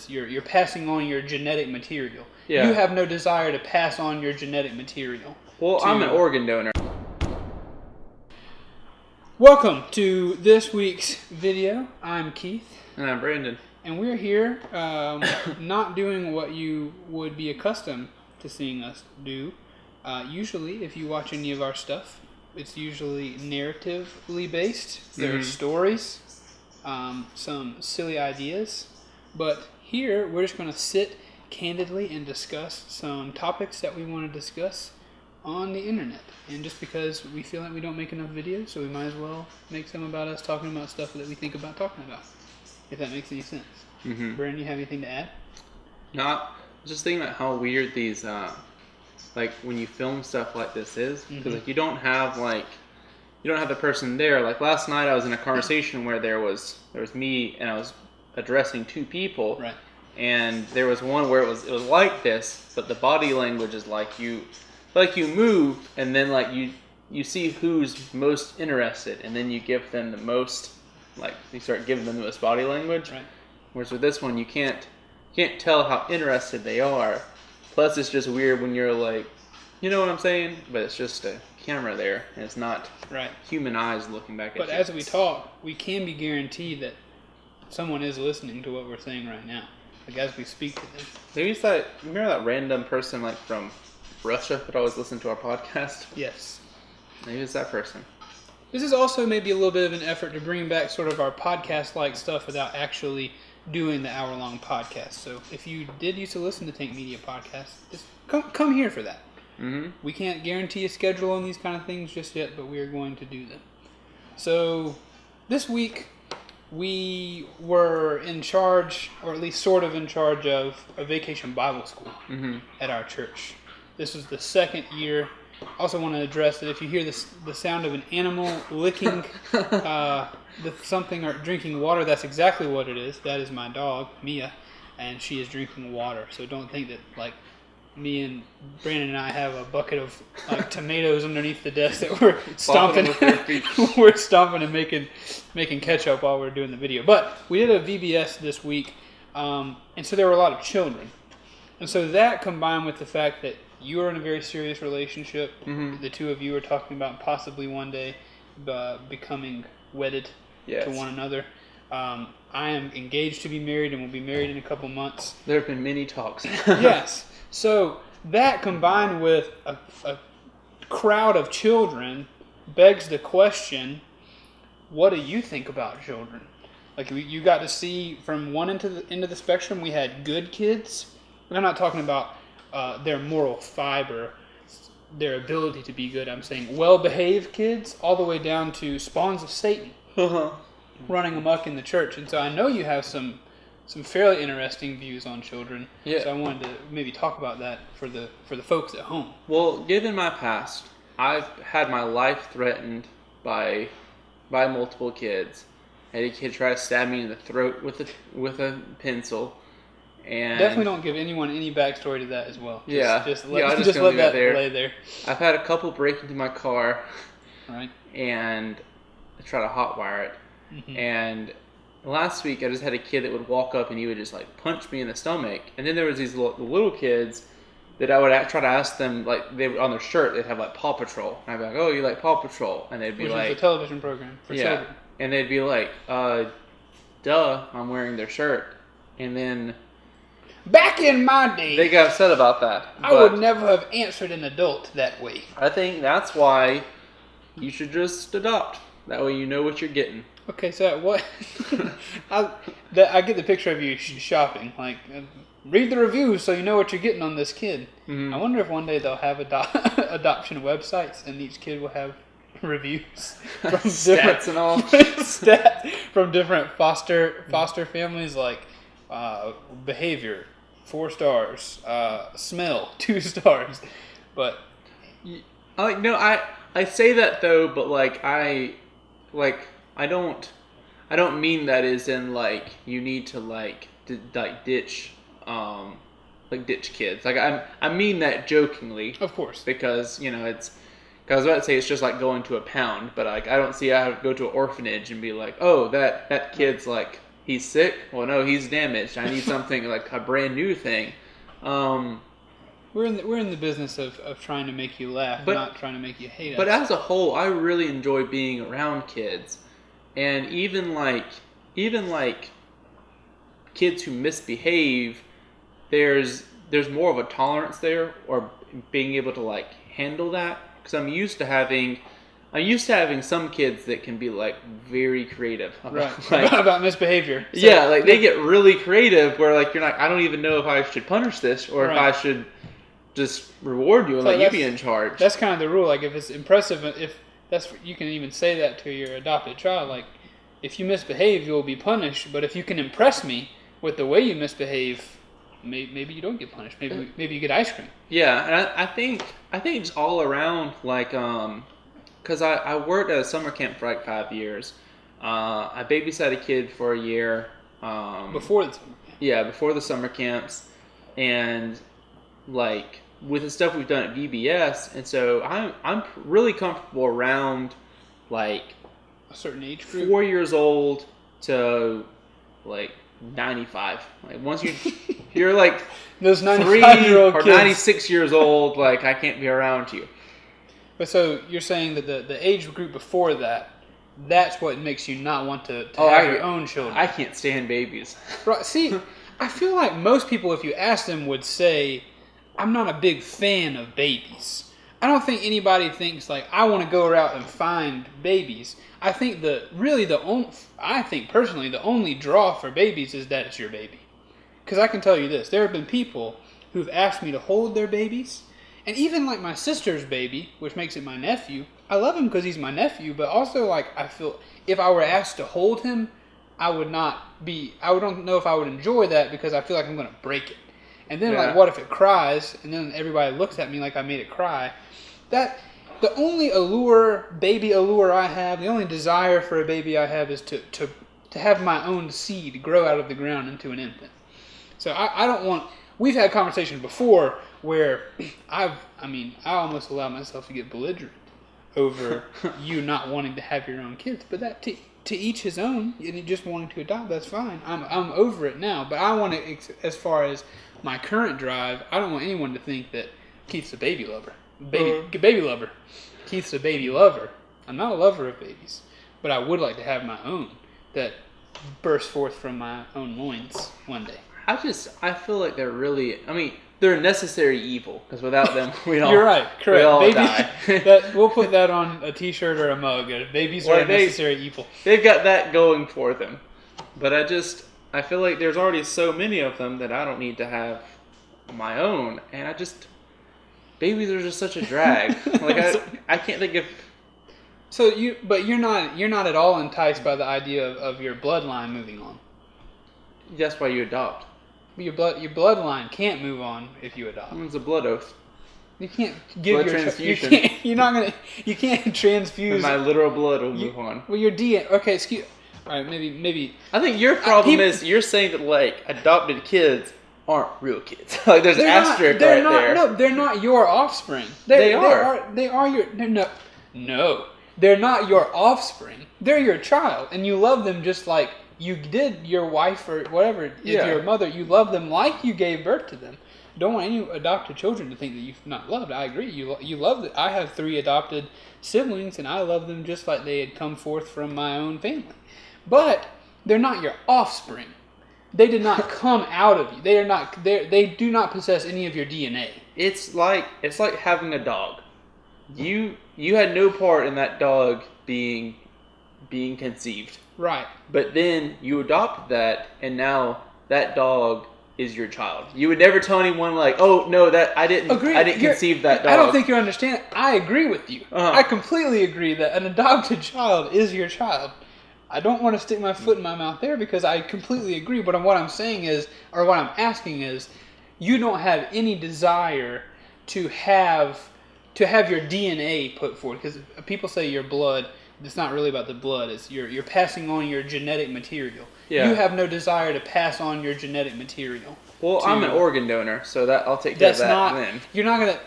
You're passing on your genetic material. Yeah. You have no desire to pass on your genetic material. Well, I'm an organ donor. Welcome to this week's video. I'm Keith. And I'm Brandon. And we're here not doing what you would be accustomed to seeing us do. Usually, if you watch any of our stuff, it's usually narratively based. There are stories, some silly ideas. But here, we're just going to sit candidly and discuss some topics that we want to discuss on the internet. And just because we feel like we don't make enough videos, so we might as well make some about us talking about stuff that we think about talking about. If that makes any sense. Mm-hmm. Brandon, you have anything to add? Just thinking about how weird these, like when you film stuff like this is, because like you don't have the person there. Like last night, I was in a conversation where there was me and I was addressing two people, right? And there was one where it was like this, but the body language is like you move, and then like you see who's most interested, and then you give them the most. Like you start giving them the most body language, right? Whereas with this one, you can't tell how interested they are. Plus, it's just weird when you're like, you know what I'm saying? But it's just a camera there, and it's not human eyes looking back at you. But as we talk, we can be guaranteed that someone is listening to what we're saying right now, like as we speak to them. Maybe it's remember that random person like from Russia that always listened to our podcast? Yes. Maybe it's that person. This is also maybe a little bit of an effort to bring back sort of our podcast-like stuff without actually doing the hour-long podcast. So if you did used to listen to Tank Media podcasts, just come here for that. Mm-hmm. We can't guarantee a schedule on these kind of things just yet, but we are going to do them. So this week we were in charge, or at least sort of in charge of a vacation Bible school at our church. This was the second year. I also want to address that if you hear the sound of an animal licking something or drinking water, that's exactly what it is. That is my dog, Mia, and she is drinking water. So don't think that like me and Brandon and I have a bucket of like tomatoes underneath the desk that we're stomping. We're stomping and making ketchup while we're doing the video. But we did a VBS this week, and so there were a lot of children, and so that combined with the fact that you are in a very serious relationship. Mm-hmm. The two of you are talking about possibly one day becoming wedded to one another. I am engaged to be married and will be married in a couple months. There have been many talks. Yes. So that combined with a crowd of children begs the question, what do you think about children? Like you got to see from one end of the spectrum, we had good kids. I'm not talking about their moral fiber, their ability to be good. I'm saying well-behaved kids, all the way down to spawns of Satan running amok in the church. And so I know you have some fairly interesting views on children. Yeah. So I wanted to maybe talk about that for the folks at home. Well, given my past, I've had my life threatened by multiple kids. I had a kid try to stab me in the throat with a pencil. And definitely don't give anyone any backstory to that as well. Just let that lay there. I've had a couple break into my car, right, and try to hotwire it. Mm-hmm. And last week I just had a kid that would walk up and he would just like punch me in the stomach. And then there was these little kids that I would try to ask them, like they on their shirt they'd have like Paw Patrol, and I'd be like, "Oh, you like Paw Patrol?" And they'd be which like, is a television program for children. And they'd be like, "Duh, I'm wearing their shirt." And then back in my day, they got upset about that. I would never have answered an adult that way. I think that's why you should just adopt. That way you know what you're getting. Okay, so what? I get the picture of you shopping. Like, read the reviews so you know what you're getting on this kid. Mm-hmm. I wonder if one day they'll have adoption websites and each kid will have reviews from stats and all stats from different foster families, like behavior 4 stars, smell 2 stars. But I say that though, but I don't mean that as in like you need to ditch ditch kids. I mean that jokingly, of course, because it's. I was about to say it's just like going to a pound, but I don't see how to go to an orphanage and be like, oh, that kid's like he's sick. Well, no, he's damaged. I need something like a brand new thing. We're in the business of trying to make you laugh, not trying to make you hate us. But as a whole, I really enjoy being around kids, and even like kids who misbehave, there's more of a tolerance there, or being able to like handle that, because I'm used to having some kids that can be like very creative about misbehavior. So, yeah, like they get really creative where like you're like, I don't even know if I should punish this or if I should just reward you and let you be in charge. That's kind of the rule. Like if it's impressive, if that's, you can even say that to your adopted child. Like if you misbehave, you will be punished. But if you can impress me with the way you misbehave, maybe you don't get punished. Maybe you get ice cream. Yeah, and I think it's all around like because I worked at a summer camp for like 5 years. I babysat a kid for a year. Before the summer camp. Yeah, before the summer camps, and like with the stuff we've done at VBS, and so I'm really comfortable around like a certain age group, 4 years old to like 95. Like once you're like those 95-year-old or kids. 96 years old, like I can't be around you. But so you're saying that the age group before that's what makes you not want to have your own children. I can't stand babies. Right. See, I feel like most people, if you ask them, would say, I'm not a big fan of babies. I don't think anybody thinks like, I want to go out and find babies. I think I think personally the only draw for babies is that it's your baby. Because I can tell you this, there have been people who've asked me to hold their babies. And even like my sister's baby, which makes it my nephew, I love him because he's my nephew, but also like I feel if I were asked to hold him, I don't know if I would enjoy that because I feel like I'm going to break it. And then like what if it cries and then everybody looks at me like I made it cry? That the only baby allure I have, the only desire for a baby I have is to have my own seed grow out of the ground into an infant. So I don't want. We've had conversations before where I almost allow myself to get belligerent over you not wanting to have your own kids, but that to each his own. And just wanting to adopt, that's fine. I'm over it now, but I want to, as far as my current drive, I don't want anyone to think that Keith's a baby lover. Baby lover. Keith's a baby lover. I'm not a lover of babies, but I would like to have my own that burst forth from my own loins one day. I feel like they're they're a necessary evil, because without them, we all, You're right, correct. We all Babies, die. We'll put that on a t-shirt or a mug. Babies are a necessary evil. They've got that going for them. But I feel like there's already so many of them that I don't need to have my own. And babies are just such a drag. Like I can't think of. So you're not at all enticed by the idea of your bloodline moving on. That's why you adopt. Your bloodline can't move on if you adopt. It's a blood oath. You can't give blood your transfusion. You can't transfuse. My literal blood will move on. Well, your DNA. Okay, excuse. All right, maybe. I think your problem is you're saying that like adopted kids aren't real kids. Like there's an asterisk there. No, they're not your offspring. They are. They are your. No, they're not your offspring. They're your child, and you love them just like you did your wife or whatever is your mother. You love them like you gave birth to them. Don't want any adopted children to think that you've not loved. I agree. You love it. I have 3 adopted siblings, and I love them just like they had come forth from my own family. But they're not your offspring. They did not come out of you. They are not. They do not possess any of your DNA. It's like having a dog. You had no part in that dog being conceived. Right. But then you adopted that, and now that dog is your child. You would never tell anyone like, "Oh no, that I didn't conceive that dog." I don't think you understand. I agree with you. Uh-huh. I completely agree that an adopted child is your child. I don't want to stick my foot in my mouth there because I completely agree. But what I'm saying is, or what I'm asking is, you don't have any desire to have your DNA put forward, because people say your blood. It's not really about the blood. It's you're passing on your genetic material. Yeah. You have no desire to pass on your genetic material. Well, I'm an organ donor, so that I'll take care of that then. You're not gonna.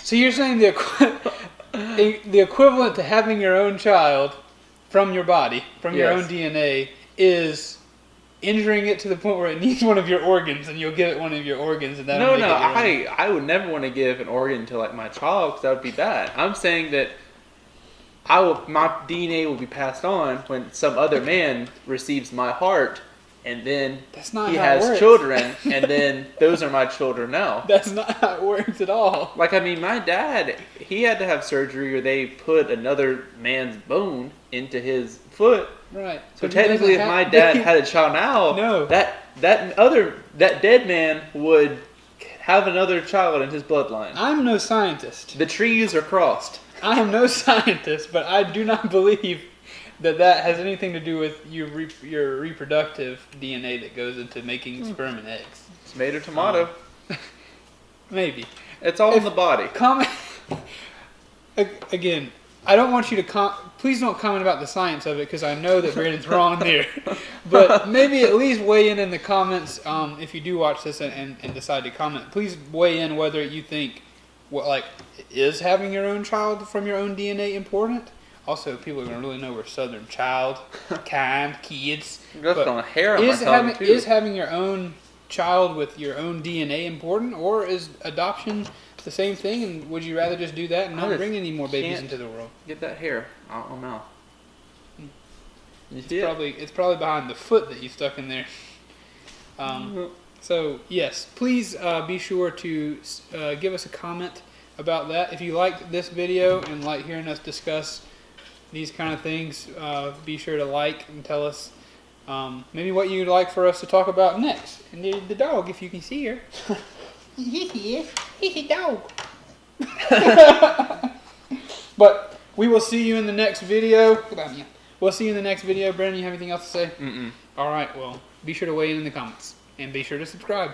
So you're saying the equivalent to having your own child from your body, from your own DNA, is injuring it to the point where it needs one of your organs, and you'll give it one of your organs, and that'll make it I would never want to give an organ to like my child because that would be bad. I'm saying that my DNA will be passed on when some other man receives my heart, and then he has children, and then those are my children now. That's not how it works at all. Like, I mean, my dad, he had to have surgery, or they put another man's bone into his foot. Right. So technically, if my dad had a child now, no. that dead man would have another child in his bloodline. I'm no scientist. The trees are crossed. I am no scientist, but I do not believe that has anything to do with your reproductive DNA that goes into making sperm and eggs. Tomato, tomato. Maybe. It's all in the body. Comment. Again, I don't want you to please don't comment about the science of it, because I know that Brandon's wrong there. But maybe at least weigh in the comments if you do watch this and decide to comment. Please weigh in whether you think, is having your own child from your own DNA important? Also, people are going to really know we're Southern child, kind, kids. Just on hair on my tongue, too. Is having your own child with your own DNA important, or is adoption the same thing, and would you rather just do that and not bring any more babies into the world? Get that hair out my mouth. It's probably behind the foot that you stuck in there. So yes, please be sure to give us a comment about that. If you liked this video and like hearing us discuss these kind of things, be sure to like and tell us maybe what you'd like for us to talk about next. And the dog, if you can see her. He's a dog. But we will see you in the next video. Goodbye, Mia. We'll see you in the next video. Brandon, you have anything else to say? Mm-mm. All right, well, be sure to weigh in the comments. And be sure to subscribe.